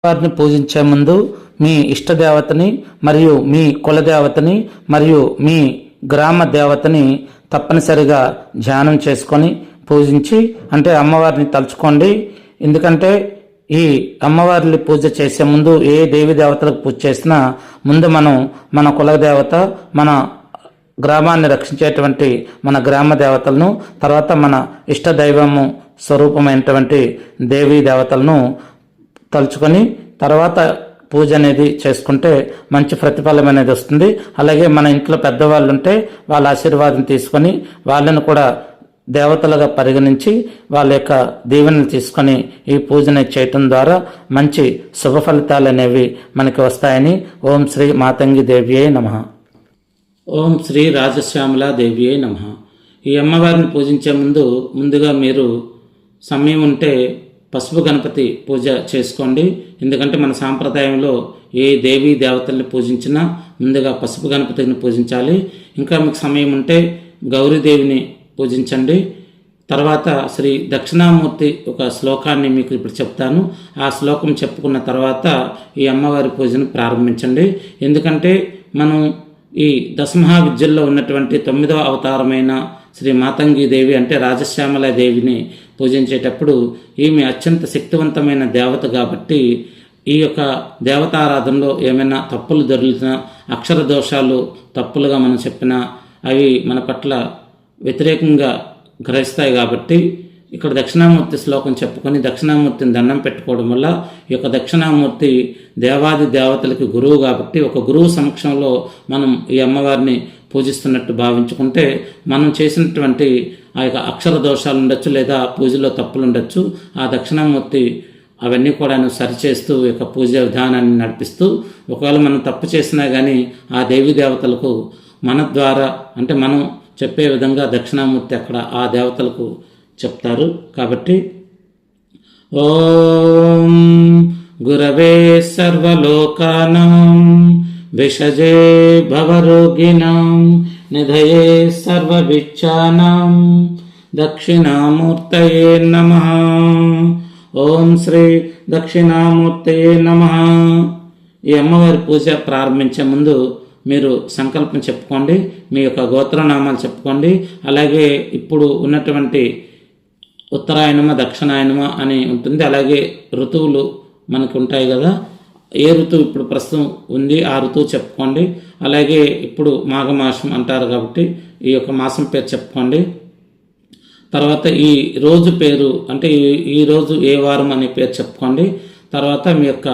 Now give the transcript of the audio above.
వారిని పూజించే ముందు మీ ఇష్టదేవతని మరియు మీ కులదేవతని మరియు మీ గ్రామ దేవతని తప్పనిసరిగా ధ్యానం చేసుకొని పూజించి అంటే అమ్మవారిని తలుచుకోండి. ఎందుకంటే ఈ అమ్మవారిని పూజ చేసే ముందు ఏ దేవి దేవతలకు పూజ చేసినా ముందు మనం మన కులదేవత, మన గ్రామాన్ని రక్షించేటువంటి మన గ్రామ దేవతలను, తర్వాత మన ఇష్ట దైవము స్వరూపమైనటువంటి దేవీ దేవతలను తలుచుకొని తర్వాత పూజ అనేది చేసుకుంటే మంచి ప్రతిఫలం అనేది వస్తుంది. అలాగే మన ఇంట్లో పెద్దవాళ్ళు ఉంటే వాళ్ళ ఆశీర్వాదం తీసుకొని వాళ్ళని కూడా దేవతలుగా పరిగణించి వాళ్ళ యొక్క దీవెనలు తీసుకొని ఈ పూజని చేయటం ద్వారా మంచి శుభ ఫలితాలు అనేవి మనకి వస్తాయని ఓం శ్రీ మాతంగి దేవ్యే నమః. ఓం శ్రీ రాజశ్యామల దేవ్యే నమః. ఈ అమ్మవారిని పూజించే ముందుగా మీరు సమయం ఉంటే పసుపు గణపతి పూజ చేసుకోండి. ఎందుకంటే మన సాంప్రదాయంలో ఏ దేవీ దేవతల్ని పూజించినా ముందుగా పసుపు గణపతిని పూజించాలి. ఇంకా మీకు సమయం ఉంటే గౌరీదేవిని పూజించండి. తర్వాత శ్రీ దక్షిణామూర్తి ఒక శ్లోకాన్ని మీకు ఇప్పుడు చెప్తాను. ఆ శ్లోకం చెప్పుకున్న తర్వాత ఈ అమ్మవారి పూజను ప్రారంభించండి. ఎందుకంటే మనం ఈ దశమహా విద్యల్లో ఉన్నటువంటి 9వ అవతారమైన శ్రీ మాతంగి దేవి అంటే రాజశ్యామల దేవిని పూజించేటప్పుడు ఈమె అత్యంత శక్తివంతమైన దేవత కాబట్టి ఈ యొక్క దేవతారాధనలో ఏమైనా తప్పులు దొరికినా, అక్షర దోషాలు తప్పులుగా మనం చెప్పినా అవి మన పట్ల వ్యతిరేకంగా గ్రహిస్తాయి. కాబట్టి ఇక్కడ దక్షిణామూర్తి శ్లోకం చెప్పుకొని దక్షిణామూర్తిని దండం పెట్టుకోవడం వల్ల ఈ యొక్క దక్షిణామూర్తి దేవాది దేవతలకి గురువు కాబట్టి ఒక గురువు సమక్షంలో మనం ఈ అమ్మవారిని పూజిస్తున్నట్టు భావించుకుంటే మనం చేసినటువంటి ఆ యొక్క అక్షర దోషాలు ఉండొచ్చు లేదా పూజలో తప్పులు ఉండొచ్చు. ఆ దక్షిణామూర్తి అవన్నీ కూడా సరిచేస్తూ ఈ యొక్క పూజ విధానాన్ని నడిపిస్తూ ఒకవేళ మనం తప్పు చేసినా కానీ ఆ దేవీ దేవతలకు మన ద్వారా అంటే మనం చెప్పే విధంగా దక్షిణామూర్తి అక్కడ ఆ దేవతలకు చెప్తారు. కాబట్టి ఓం గురవే సర్వలోకానాం విషజే భవరోగిణాం నిధయే సర్వవిచ్ఛానాం దక్షిణామూర్తయే నమః. ఓం శ్రీ దక్షిణామూర్తయే నమః. ఈ అమ్మవారి పూజ ప్రారంభించే ముందు మీరు సంకల్పం చెప్పుకోండి, మీ యొక్క గోత్రనామాలు చెప్పుకోండి. అలాగే ఇప్పుడు ఉన్నటువంటి ఉత్తరాయణమ దక్షిణాయనమ అని ఉంటుంది. అలాగే ఋతువులు మనకు ఉంటాయి కదా, ఏ ఋతువు ఇప్పుడు ప్రస్తుతం ఉంది ఆ ఋతువు చెప్పుకోండి. అలాగే ఇప్పుడు మాఘమాసం అంటారు కాబట్టి ఈ యొక్క మాసం పేరు చెప్పుకోండి. తర్వాత ఈ రోజు పేరు అంటే ఈ రోజు ఏ వారం అనే పేరు చెప్పుకోండి. తర్వాత మీ యొక్క